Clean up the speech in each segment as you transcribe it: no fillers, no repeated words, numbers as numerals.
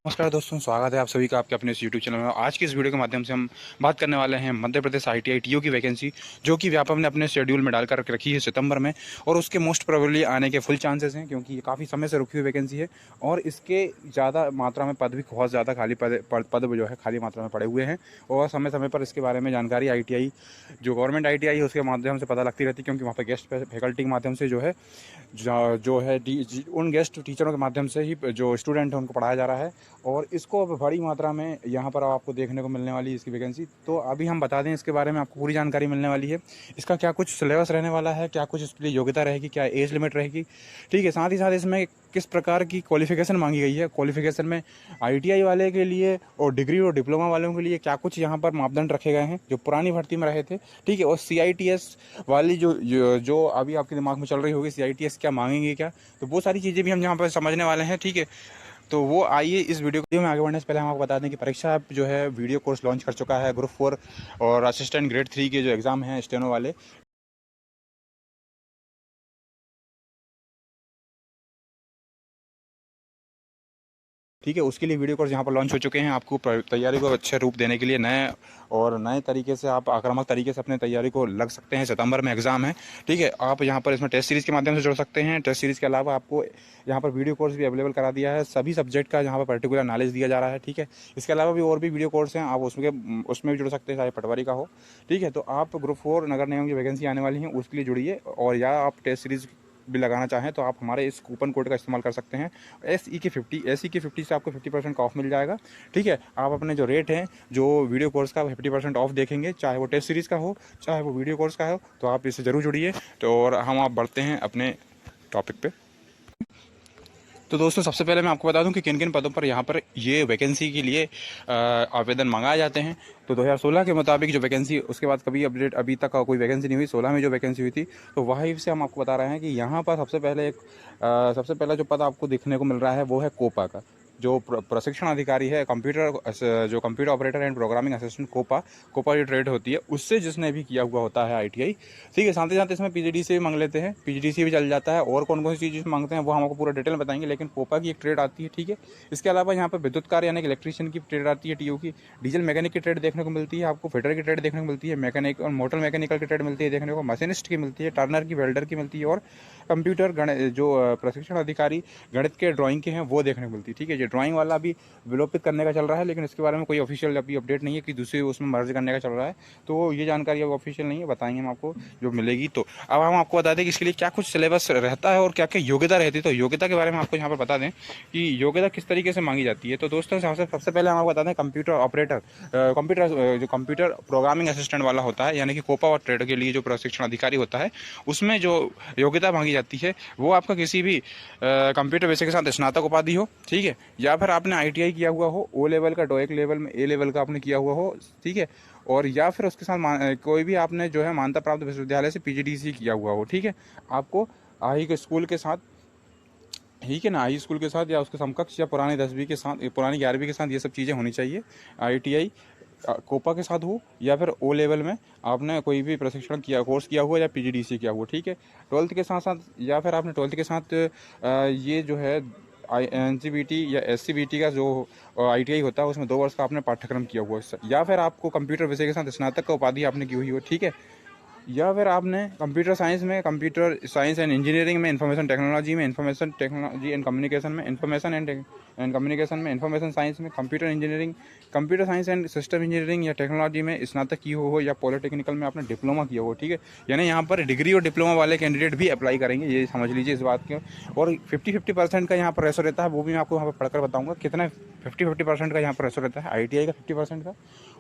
नमस्कार दोस्तों, स्वागत है आप सभी का आपके अपने इस यूट्यूब चैनल में। आज की इस वीडियो के माध्यम से हम बात करने वाले हैं मध्य प्रदेश आईटीआई टीओ की वैकेंसी, जो कि व्यापम ने अपने शेड्यूल में डालकर रखी है सितंबर में। और उसके मोस्ट प्रोबेबली आने के फुल चांसेस हैं, क्योंकि ये काफ़ी समय से रुकी हुई वैकेंसी है और इसके ज़्यादा मात्रा में पद भी बहुत ज़्यादा खाली पद जो है खाली मात्रा में पड़े हुए हैं। और समय समय पर इसके बारे में जानकारी आई जो गवर्नमेंट आई है उसके माध्यम से पता लगती रहती है, क्योंकि वहाँ पर गेस्ट फैकल्टी के माध्यम से जो है उन गेस्ट टीचरों के माध्यम से ही जो स्टूडेंट हैं उनको पढ़ाया जा रहा है। और इसको अब बड़ी मात्रा में यहाँ पर आपको देखने को मिलने वाली है इसकी वैकेंसी। तो अभी हम बता दें इसके बारे में, आपको पूरी जानकारी मिलने वाली है। इसका क्या कुछ सिलेबस रहने वाला है, क्या कुछ इसके लिए योग्यता रहेगी, क्या एज लिमिट रहेगी, ठीक है। साथ ही साथ इसमें किस प्रकार की क्वालिफिकेशन मांगी गई है, क्वालिफिकेशन में आईटीआई वाले के लिए और डिग्री और डिप्लोमा वालों के लिए क्या कुछ यहाँ पर मापदंड रखे गए हैं जो पुरानी भर्ती में रहे थे, ठीक है। और सीआईटीएस वाली जो अभी आपके दिमाग में चल रही होगी, सीआईटीएस क्या मांगेंगे क्या, तो वो सारी चीज़ें भी हम यहाँ पर समझने वाले हैं, ठीक है। तो वो आइए इस वीडियो में आगे बढ़ने से पहले हम आपको बता दें कि परीक्षा जो है वीडियो कोर्स लॉन्च कर चुका है ग्रुप 4 और असिस्टेंट ग्रेड 3 के जो एग्ज़ाम हैं स्टेनो वाले, ठीक है। उसके लिए वीडियो कोर्स यहाँ पर लॉन्च हो चुके हैं, आपको तैयारी को अच्छे रूप देने के लिए नए तरीके से आप आक्रामक तरीके से अपने तैयारी को लग सकते हैं। सितंबर में एग्जाम है, ठीक है। आप यहाँ पर इसमें टेस्ट सीरीज़ के माध्यम से जुड़ सकते हैं। टेस्ट सीरीज़ के अलावा आपको यहाँ पर वीडियो कोर्स भी अवेलेबल करा दिया है, सभी सब्जेक्ट का यहाँ पर पर्टिकुलर नॉलेज दिया जा रहा है, ठीक है। इसके अलावा भी और भी वीडियो कोर्स हैं, आप उसमें भी जुड़ सकते हैं, चाहे पटवारी का हो, ठीक है। तो आप ग्रुप 4 नगर निगम की वैकेंसी आने वाली है उसके लिए जुड़िए, और या आप टेस्ट सीरीज़ भी लगाना चाहें तो आप हमारे इस कूपन कोड का इस्तेमाल कर सकते हैं। SE की 50 से आपको 50% ऑफ मिल जाएगा, ठीक है। आप अपने जो रेट हैं जो वीडियो कोर्स का 50% ऑफ देखेंगे, चाहे वो टेस्ट सीरीज़ का हो चाहे वो वीडियो कोर्स का हो, तो आप इससे ज़रूर जुड़िए। तो और हम आप बढ़ते हैं अपने टॉपिक पे। तो दोस्तों, सबसे पहले मैं आपको बता दूं कि किन किन पदों पर यहाँ पर ये वैकेंसी के लिए आवेदन मंगाए जाते हैं। तो 2016 के मुताबिक जो वैकेंसी, उसके बाद कभी अपडेट अभी तक कोई वैकेंसी नहीं हुई, 16 में जो वैकेंसी हुई थी, तो वहीं से हम आपको बता रहे हैं कि यहाँ पर सबसे पहला जो पद आपको देखने को मिल रहा है वो है कोपा का। जो प्रशिक्षण अधिकारी है जो computer operator and programming assistant, COPA जो ट्रेड होती है उससे जिसने भी किया हुआ होता है आईटीआई, ठीक है। साथ ही साथ इसमें पीजीडीसी भी मांग लेते हैं, पीजीडीसी भी चल जाता है, और कौन कौन सी चीज़ें मांगते हैं वो हम आपको पूरा डिटेल में बताएंगे। लेकिन कोपा की एक ट्रेड आती है, ठीक है। इसके अलावा यहाँ पर विद्युत कार्य यानी कि इलेक्ट्रीशियन की ट्रेड आती है टीओ की, डीजल मैकेनिक की ट्रेड देखने को मिलती है, आपको फिटर की ट्रेड देखने को मिलती है, मैकेनिक और मोटर मैकेनिकल की ट्रेड मिलती है देखने को, मशीनिस्ट की मिलती है, टर्नर की, वेल्डर की मिलती है, और कंप्यूटर जो प्रशिक्षण अधिकारी गणित के ड्राइंग के हैं वो देखने को मिलती है, ठीक है। ये ड्राइंग वाला भी विलोपित करने का चल रहा है, लेकिन इसके बारे में कोई ऑफिशियल अभी अपडेट नहीं है कि दूसरे उसमें मर्ज करने का चल रहा है, तो ये जानकारी अब ऑफिशियल नहीं है, बताएंगे हम आपको जो मिलेगी। तो अब हम आपको बता दें कि इसके लिए क्या कुछ सिलेबस रहता है और क्या क्या योग्यता रहती है। तो योग्यता के बारे में आपको यहाँ पर बता दें कि योग्यता किस तरीके से मांगी जाती है। तो दोस्तों, सबसे पहले हम आपको बता दें कंप्यूटर ऑपरेटर, जो कंप्यूटर प्रोग्रामिंग असिस्टेंट वाला होता है, यानी कि कोपा और ट्रेड के लिए जो प्रशिक्षण अधिकारी होता है, उसमें जो योग्यता मांगी जाती है वो आपका किसी भी कंप्यूटर विषय के साथ स्नातक उपाधि हो, ठीक है, या फिर आपने आईटीआई किया हुआ हो, ओ लेवल का, टोएक लेवल में ए लेवल का आपने किया हुआ हो, ठीक है। और या फिर उसके साथ कोई भी आपने जो है मान्यता प्राप्त विश्वविद्यालय से पीजीडीसी किया हुआ हो, ठीक है। आपको आई के स्कूल के साथ, ठीक है ना, हाई स्कूल के साथ या उसके समकक्ष, या पुरानी 10वीं के साथ, पुरानी 11वीं के साथ ये सब चीज़ें होनी चाहिए। आईटीआई कोपा के साथ हो, या फिर ओ लेवल में आपने कोई भी प्रशिक्षण किया, कोर्स किया हुआ, या पीजीडीसी किया हुआ, ठीक है। ट्वेल्थ के साथ साथ, या फिर आपने ट्वेल्थ के साथ ये जो है एनसीबीटी या एससीबीटी का जो आईटीआई होता है उसमें 2 वर्ष का आपने पाठ्यक्रम किया हुआ है, या फिर आपको कंप्यूटर विषय के साथ स्नातक का उपाधि आपने की हुई हो, ठीक है। या फिर आपने कंप्यूटर साइंस एंड इंजीनियरिंग में, इंफॉर्मेशन टेक्नोलॉजी में, इंफॉर्मेशन टेक्नोलॉजी एंड कम्युनिकेशन में, इंफॉर्मेशन में, इंफॉर्मेशन साइंस में, computer engineering, computer science and system engineering या टेक्नोलॉजी में स्नातक की हो, या पॉलिटेक्निकल में आपने डिप्लोमा किया हो, ठीक है। यानी यहाँ पर डिग्री और डिप्लोमा वाले कैंडिडेट भी अप्लाई करेंगे, ये समझ लीजिए इस बात के। और 50-50% का यहाँ पर रेशो रहता है, वो भी मैं आपको यहाँ पर पढ़कर बताऊँगा कितना 50-50% का यहाँ पर रेशो रहता है। आईटीआई का 50% का,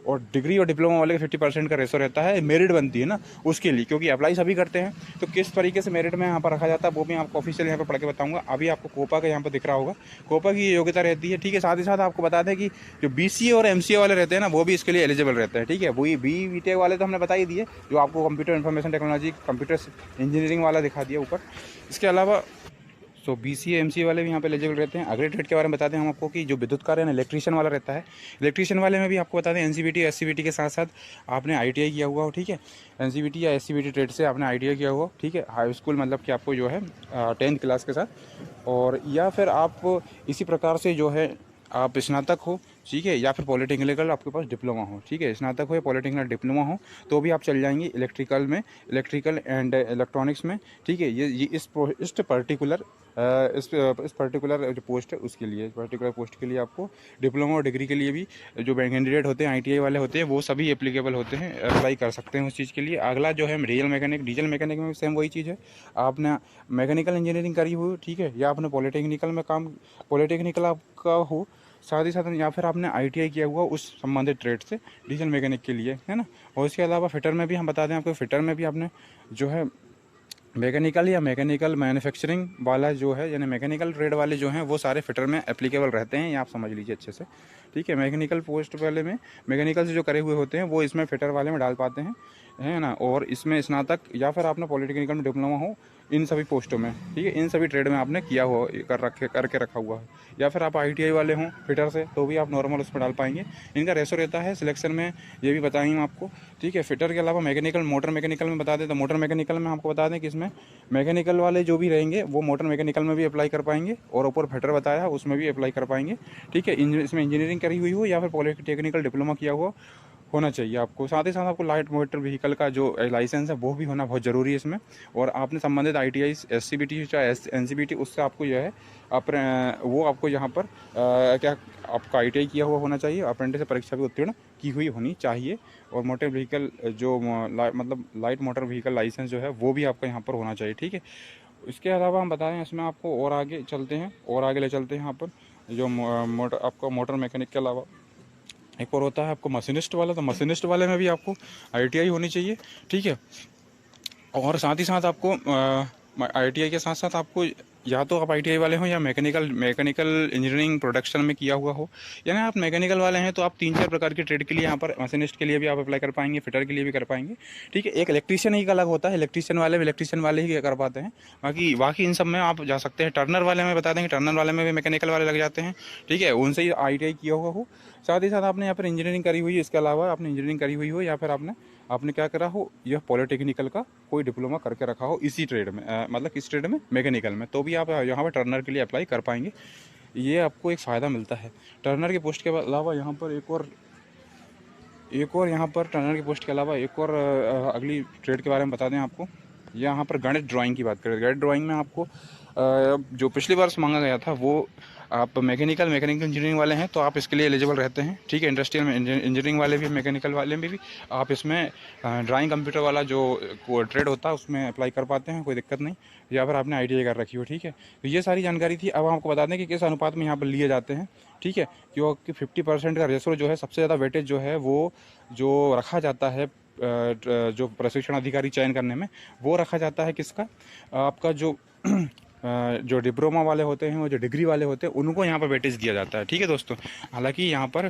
और डिग्री और डिप्लोमा वाले का 50% का रेशो रहता है। मेरिट बनती है ना उसके लिए, क्योंकि अप्लाई सभी करते हैं, तो किस तरीके से मेरिट में यहाँ पर रखा जाता है वो भी आपको ऑफिशियल यहाँ पर पढ़ के बताऊंगा। अभी आपको कोपा का यहाँ पर दिख रहा होगा, कोपा की ये योग्यता रहती है, ठीक है। साथ ही साथ आपको बता दें कि जो बीसीए और एमसीए वाले रहते हैं ना, वो भी इसके लिए एलिजिबल रहते हैं, ठीक है। वही बीटेक वाले तो हमने बता ही दिए, जो आपको computer information technology, computer engineering वाला दिखा दिया ऊपर। इसके अलावा तो बीसीए एमसीए वाले भी यहाँ पे एलिजिबल रहते हैं। अगले ट्रेड के बारे में बता दें हम आपको कि जो विद्युत कार्य है, इलेक्ट्रीशियन वाला रहता है, इलेक्ट्रीशियन वाले में भी आपको बता दें एनसीबीटी एससीबीटी के साथ साथ आपने आईटीआई किया हुआ हो, ठीक है। एनसीबीटी या एससीबीटी ट्रेड से आपने आईटीआई किया हुआ हो, ठीक है, हाई स्कूल मतलब कि आपको जो है 10th क्लास के साथ, और या फिर आप इसी प्रकार से जो है आप स्नातक हो, ठीक है, या फिर पॉलिटेक्निकल आपके पास डिप्लोमा हो, ठीक है, स्नातक हो या पॉलिटेक्निकल डिप्लोमा हो तो भी आप चल जाएंगे इलेक्ट्रिकल में, इलेक्ट्रिकल एंड इलेक्ट्रॉनिक्स में, ठीक है। ये इस पर्टिकुलर इस पर्टिकुलर जो पोस्ट है उसके लिए, पर्टिकुलर पोस्ट के लिए आपको डिप्लोमा और डिग्री के लिए भी जो कैंडिडेट होते हैं आईटीआई वाले होते हैं वो सभी एप्लीकेबल होते हैं, अप्लाई कर सकते हैं उस चीज़ के लिए। अगला जो है रियल मैकेनिक, डीजल मैकेनिक में भी सेम वही चीज़ है। आपने मैकेनिकल इंजीनियरिंग करी हो, ठीक है, या आपने पॉलिटेक्निकल में काम, पॉलिटेक्निकल आपका हो, साथ ही साथ या फिर आपने आईटीआई किया हुआ उस संबंधित ट्रेड से डीजल मैकेनिक के लिए, है ना। और इसके अलावा फिटर में भी हम बता दें आपको, फिटर में भी आपने जो है मैकेनिकल या मैकेनिकल मैन्युफैक्चरिंग वाला जो है, यानी मैकेनिकल ट्रेड वाले जो हैं वो सारे फिटर में एप्लीकेबल रहते हैं, ये आप समझ लीजिए अच्छे से, ठीक है। मैकेनिकल पोस्ट वाले में मैकेनिकल से जो करे हुए होते हैं वो इसमें फिटर वाले में डाल पाते हैं, है ना। और इसमें स्नातक या फिर आपने पॉलिटेक्निकल में डिप्लोमा हो इन सभी पोस्टों में, ठीक है, इन सभी ट्रेड में आपने किया हुआ करके रखा हुआ है, या फिर आप आईटीआई वाले हों फिटर से तो भी आप नॉर्मल उसमें डाल पाएंगे। इनका रेशो रहता है सिलेक्शन में, ये भी बताएंगे हम आपको, ठीक है। फिटर के अलावा मैकेनिकल, मोटर मैकेनिकल में बता दें तो मोटर मैकेनिकल में आपको बता दें कि इसमें मैकेनिकल वाले जो भी रहेंगे वो मोटर मैकेनिकल में भी अप्लाई कर पाएंगे, और ऊपर फिटर बताया उसमें भी अप्लाई कर पाएंगे, ठीक है। इसमें इंजीनियरिंग करी हुई हो या फिर पॉलिटेक्निकल डिप्लोमा किया हुआ होना चाहिए आपको। साथ ही साथ आपको लाइट मोटर व्हीकल का जो लाइसेंस है वो भी होना बहुत ज़रूरी है इसमें। और आपने संबंधित ITI SCBT चाहे NCBT उससे आपको यह है अपने वो आपको यहाँ पर क्या आपका ITI किया हुआ होना चाहिए, अप्रेंटिस परीक्षा भी उत्तीर्ण की हुई होनी चाहिए। और मोटर व्हीकल जो मतलब लाइट मोटर व्हीकल लाइसेंस जो है वो भी आपका यहाँ पर होना चाहिए, ठीक है। इसके अलावा हम बता दें इसमें आपको, और आगे चलते हैं और आगे ले चलते हैं यहाँ पर जो मोटर आपका मोटर मैकेनिक के अलावा एक और होता है आपको मशीनिस्ट वाला, तो मशीनिस्ट वाले में भी आपको ITI होनी चाहिए, ठीक है। और साथ ही साथ आपको ITI के साथ साथ आपको या तो आप ITI वाले हो या मैकेनिकल इंजीनियरिंग प्रोडक्शन में किया हुआ हो, यानी आप मैकेनिकल वाले हैं तो आप 3-4 प्रकार के ट्रेड के लिए यहाँ पर मशीनिस्ट के लिए भी आप अप्लाई कर पाएंगे, फिटर के लिए भी कर पाएंगे, ठीक है। एक इलेक्ट्रीशियन ही का अलग होता है, इलेक्ट्रीशियन वाले ही कर पाते हैं, बाकी इन सब में आप जा सकते हैं। टर्नर वाले में बता देंगे, टर्नर वाले में भी मैकेनिकल वाले लग जाते हैं, ठीक है, उनसे ही ITI किया हुआ हो। साथ ही साथ आपने यहाँ पर इंजीनियरिंग करी हुई है, इसके अलावा आपने इंजीनियरिंग करी हुई हो या फिर आपने क्या करा हो, यह पॉलिटेक्निकल का कोई डिप्लोमा करके रखा हो इसी ट्रेड में, मतलब किस ट्रेड में, मैकेनिकल में, तो भी आप यहाँ पर टर्नर के लिए अप्लाई कर पाएंगे। ये आपको एक फ़ायदा मिलता है टर्नर की पोस्ट के अलावा। यहाँ पर एक और यहाँ पर टर्नर की पोस्ट के अलावा एक और अगली ट्रेड के बारे में बता दें आपको। यहाँ पर गणित ड्राइंग की बात करें, गणित ड्राइंग में आपको जो पिछली बार मांगा गया था वो आप मैकेनिकल इंजीनियरिंग वाले हैं तो आप इसके लिए एलिजिबल रहते हैं, ठीक है। इंडस्ट्रियल में इंजीनियरिंग वाले भी, मैकेनिकल वाले में भी आप इसमें ड्राइंग कंप्यूटर वाला जो ट्रेड होता है उसमें अप्लाई कर पाते हैं, कोई दिक्कत नहीं, या फिर आपने ITI कर रखी हो, ठीक है। तो ये सारी जानकारी थी। अब आपको बता दें कि किस अनुपात में यहाँ पर लिए जाते हैं, ठीक है, क्योंकि 50% का रेशो जो है, सबसे ज़्यादा वेटेज जो है वो जो रखा जाता है जो प्रशिक्षण अधिकारी चयन करने में, वो रखा जाता है किसका, आपका जो डिप्लोमा वाले होते हैं, वो जो डिग्री वाले होते हैं उनको यहाँ पर वेटेज दिया जाता है, ठीक है दोस्तों। हालांकि यहाँ पर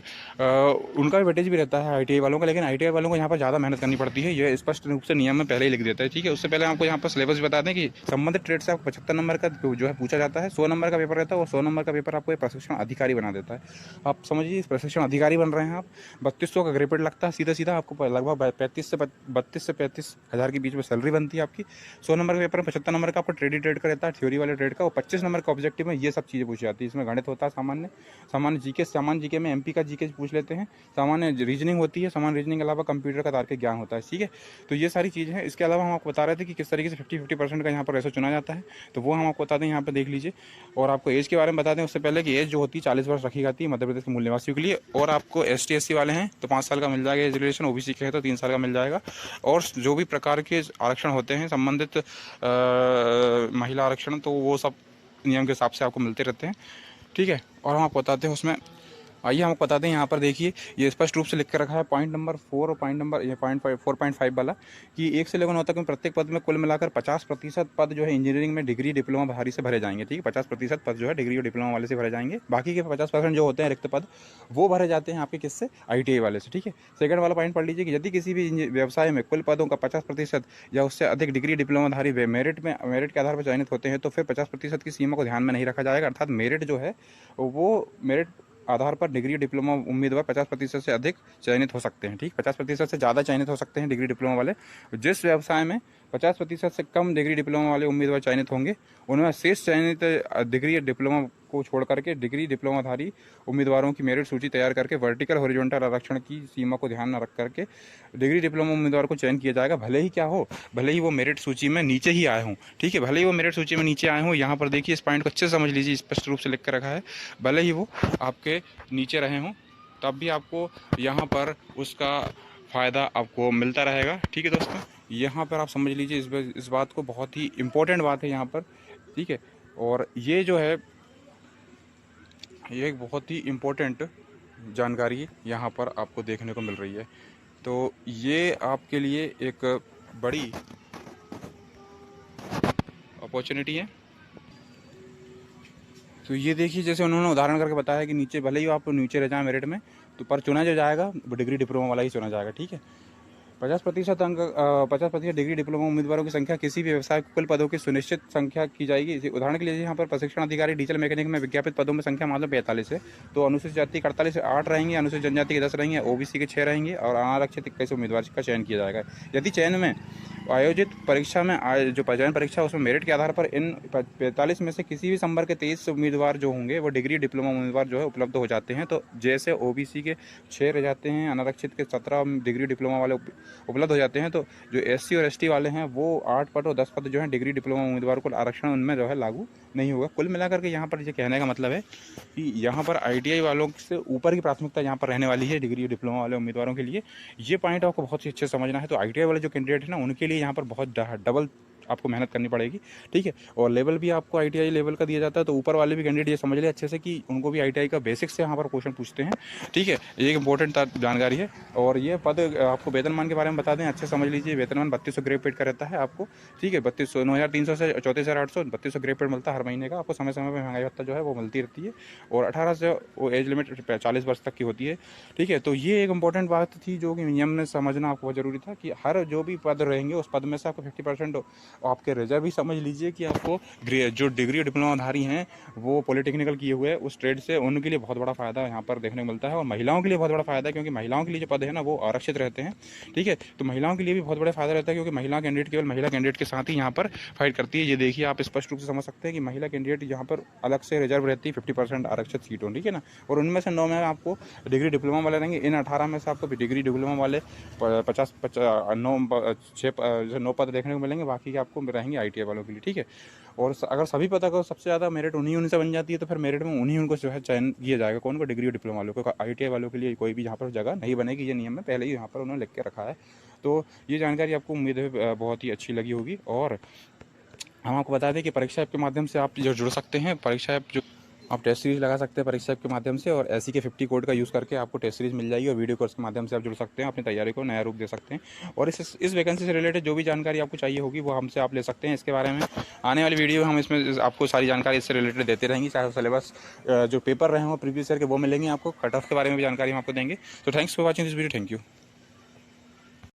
उनका वेटेज भी रहता है ITI वालों का, लेकिन ITI वालों को यहाँ पर ज़्यादा मेहनत करनी पड़ती है, ये स्पष्ट रूप से नियम में पहले ही लिख देता है, ठीक है। उससे पहले आपको यहाँ पर सिलेबस बता दें कि संबंधित ट्रेड से आपको 75 नंबर का जो है पूछा जाता है, 100 नंबर का पेपर रहता है, और 100 नंबर का पेपर आपको प्रशिक्षण अधिकारी बना देता है। आप समझिए प्रशिक्षण अधिकारी बन रहे हैं आप, 3200 का ग्रेड लगता है, सीधा सीधा आपको लगभग 32 से 35 हज़ार के बीच में सैलरी बनती है आपकी। 100 नंबर का पेपर में 75 नंबर का आपको ट्रेड का रहता है, थ्योरी वाले ट्रेड का, और 25 नंबर का ऑब्जेक्टिव में ये सब चीज़ें पूछी जाती है। इसमें गणित होता है, सामान्य जीके में MP का जीके पूछ लेते हैं, सामान्य रीजनिंग होती है, सामान्य रीजनिंग के अलावा कंप्यूटर का तार्किक ज्ञान होता है, ठीक है। तो ये सारी चीज़ें हैं। इसके अलावा हम आपको बता रहे थे कि किस तरीके से 50% का यहाँ पर रेशो चुना जाता है, तो वो हम आपको बता दें, यहाँ पर देख लीजिए। और आपको एज के बारे में बता दें उससे पहले कि एज जो होती है 40 वर्ष रखी जाती है मध्य प्रदेश के मूल निवासियों के लिए। और आपको ST SC वाले हैं तो 5 साल का मिल जाएगा एज रिलेशन, OBC के हैं तो 3 साल का मिल जाएगा। और जो भी प्रकार के आरक्षण होते हैं संबंधित महिला आरक्षण, तो वो सब नियम के हिसाब से आपको मिलते रहते हैं, ठीक है। और हम आपको बताते हैं उसमें, आइए हम आपको बताते हैं, यहाँ पर देखिए ये स्पष्ट रूप से लिख कर रखा है पॉइंट नंबर 4 और पॉइंट नंबर 4.5 वाला, कि 1 से लेकर 9 तक में प्रत्येक पद में कुल मिलाकर 50% पद जो है इंजीनियरिंग में डिग्री डिप्लोमा भारी से भरे जाएंगे, ठीक है। 50% पद जो है डिग्री और डिप्लोमा वाले से भरे जाएंगे, बाकी के 50% जो होते हैं रिक्त पद वो भरे जाते हैं आपके किससे, ITI वाले से, ठीक है। सेकंड वाला पॉइंट पढ़ लीजिए कि यदि किसी भी व्यवसाय में कुल पदों का 50% या उससे अधिक डिग्री डिप्लोमाधारी मेरिट के आधार पर चयनित होते हैं तो फिर 50% की सीमा को ध्यान में नहीं रखा जाएगा, अर्थात मेरिट जो है वो मेरिट आधार पर डिग्री डिप्लोमा उम्मीदवार 50% से अधिक चयनित हो सकते हैं, ठीक। 50% से ज़्यादा चयनित हो सकते हैं डिग्री डिप्लोमा वाले जिस व्यवसाय में 50% से कम डिग्री डिप्लोमा वाले उम्मीदवार चयनित होंगे। उनमें शेष चयनित डिग्री या डिप्लोमा को छोड़ करके डिग्री डिप्लोमाधारी उम्मीदवारों की मेरिट सूची तैयार करके वर्टिकल हॉरिजॉन्टल आरक्षण की सीमा को ध्यान में रख करके डिग्री डिप्लोमा उम्मीदवार को चयन किया जाएगा। भले ही क्या हो, भले ही वो मेरिट सूची में नीचे ही आए हों, ठीक है, भले ही वो मेरिट सूची में नीचे आए हों। यहाँ पर देखिए इस पॉइंट को अच्छे से समझ लीजिए, स्पष्ट रूप से लिख कर रखा है, भले ही वो आपके नीचे रहे हों तब भी आपको यहाँ पर उसका फ़ायदा आपको मिलता रहेगा। ठीक है दोस्तों, यहाँ पर आप समझ लीजिए इस बात को, बहुत ही इम्पोर्टेंट बात है यहाँ पर। ठीक है, और ये जो है ये एक बहुत ही इम्पोर्टेंट जानकारी यहाँ पर आपको देखने को मिल रही है। तो ये आपके लिए एक बड़ी अपॉर्चुनिटी है। तो ये देखिए, जैसे उन्होंने उदाहरण करके बताया कि नीचे भले ही आप नीचे रह जाएं मेरिट में, तो पर चुना जो जाएगा वो डिग्री डिप्लोमा वाला ही चुना जाएगा। ठीक है, 50% डिग्री डिप्लोमा उम्मीदवारों की संख्या किसी भी व्यवसाय कुल पदों की सुनिश्चित संख्या की जाएगी। उदाहरण के लिए यहाँ पर प्रशिक्षण अधिकारी डीजल मैकेनिक में विज्ञापित पदों में संख्या मान लो 45 है, तो अनुसूचित जाति के 48 से 8 रहेंगे, अनुसूचित जनजाति के 10 रहेंगे, ओबीसी के 6 रहेंगे और अनारक्षित 21 उम्मीदवार का चयन किया जाएगा। यदि चयन में आयोजित परीक्षा में जो चयन परीक्षा उसमें मेरिट के आधार पर इन 45 में से किसी भी संवर्ग के 23 उम्मीदवार जो होंगे वो डिग्री डिप्लोमा उम्मीदवार जो है उपलब्ध हो जाते हैं। तो जैसे ओबीसी के 6 रह जाते हैं, अनारक्षित के 17 डिग्री डिप्लोमा वाले उपलब्ध हो जाते हैं, तो जो एससी और एसटी वाले हैं वो 8 पद और 10 पद जो है डिग्री डिप्लोमा उम्मीदवार को आरक्षण उनमें जो है लागू नहीं होगा। कुल मिलाकर के यहाँ पर ये कहने का मतलब है कि यहाँ पर आईटीआई वालों से ऊपर की प्राथमिकता यहाँ पर रहने वाली है डिग्री डिप्लोमा वाले उम्मीदवारों के लिए। ये पॉइंट आपको बहुत ही अच्छे से समझना है। तो आईटीआई वाले जो कैंडिडेट है ना, उनके लिए यहाँ पर बहुत डबल आपको मेहनत करनी पड़ेगी। ठीक है, और लेवल भी आपको आईटीआई लेवल का दिया जाता है, तो ऊपर वाले भी कैंडिडेट ये समझ ले अच्छे से कि उनको भी आईटीआई का बेसिक्स से यहाँ पर क्वेश्चन पूछते हैं। ठीक है, ये एक इंपॉर्टेंट जानकारी है। और ये पद आपको वेतनमान के बारे में बता दें, अच्छे समझ लीजिए, वेतनमान 3200 ग्रेड पेड का रहता है आपको। ठीक है, 9,300 से 34,800 3200 ग्रेड पेड मिलता है हर महीने का आपको। समय समय पर महंगाई भत्ता जो है वो मिलती रहती है, और 18 से वो एज लिमिट 40 वर्ष तक की होती है। ठीक है, तो ये एक इंपॉर्टेंट बात थी जो कि नियम में समझना आपको बहुत ज़रूरी था कि हर जो भी पद रहेंगे उस पद में से आपको 50% आपके रिजर्व ही समझ लीजिए कि आपको जो डिग्री डिप्लोमाधारी हैं वो पॉलिटेक्निकल किए हुए उस ट्रेड से, उनके लिए बहुत बड़ा फ़ायदा यहाँ पर देखने को मिलता है। और महिलाओं के लिए बहुत बड़ा फ़ायदा है, क्योंकि महिलाओं के लिए जो पद है ना वो आरक्षित रहते हैं। ठीक है, तो महिलाओं के लिए भी बहुत बड़ा फ़ायदा रहता है, क्योंकि महिला कैंडिडेट केवल महिला कैंडिडेट के साथ ही यहाँ पर फाइट करती है। ये देखिए, आप स्पष्ट रूप से समझ सकते हैं कि महिला कैंडिडेट यहाँ पर अलग से रिजर्व रहती है 50% आरक्षित सीटों। ठीक है ना, और उनमें से 9 में आपको डिग्री डिप्लोमा वाले रहेंगे। इन 18 में से आपको डिग्री डिप्लोमा वाले 9 पद देखने को मिलेंगे, बाकी आपको रहेंगे आईटीआई वालों के लिए। ठीक है, और अगर सभी पता को सबसे ज़्यादा मेरिट उन्हीं से बन जाती है, तो फिर मेरिट में उन्हीं उनको जो है चयन किया जाएगा। कौन को? डिग्री डिप्लोमा वालों को। आईटीआई वालों के लिए कोई भी यहाँ पर जगह नहीं बनेगी, ये नियम में पहले ही यहाँ पर उन्होंने लिख के रखा है। तो ये जानकारी आपको उम्मीद है बहुत ही अच्छी लगी होगी। और हम आपको बता दें कि परीक्षा ऐप के माध्यम से आप जो जुड़ सकते हैं, परीक्षा ऐप जो आप टेस्ट सीरीज लगा सकते हैं परीक्षा ऐप के माध्यम से, और एससी के 50 कोड का यूज़ करके आपको टेस्ट सीरीज मिल जाएगी, और वीडियो कोर्स के माध्यम से आप जुड़ सकते हैं, अपनी तैयारी को नया रूप दे सकते हैं। और इस वैकेंसी से रिलेटेड जो भी जानकारी आपको चाहिए होगी वो हमसे आप ले सकते हैं। इसके बारे में आने वाली वीडियो हम इसमें आपको सारी जानकारी इससे रिलेटेड देते रहेंगे, चाहे सिलेबस जो पेपर रहे हों प्रीवियस ईयर के वो मिलेंगे आपको, कट ऑफ के बारे में भी जानकारी हम आपको देंगे। तो thanks for watching this video, thank you.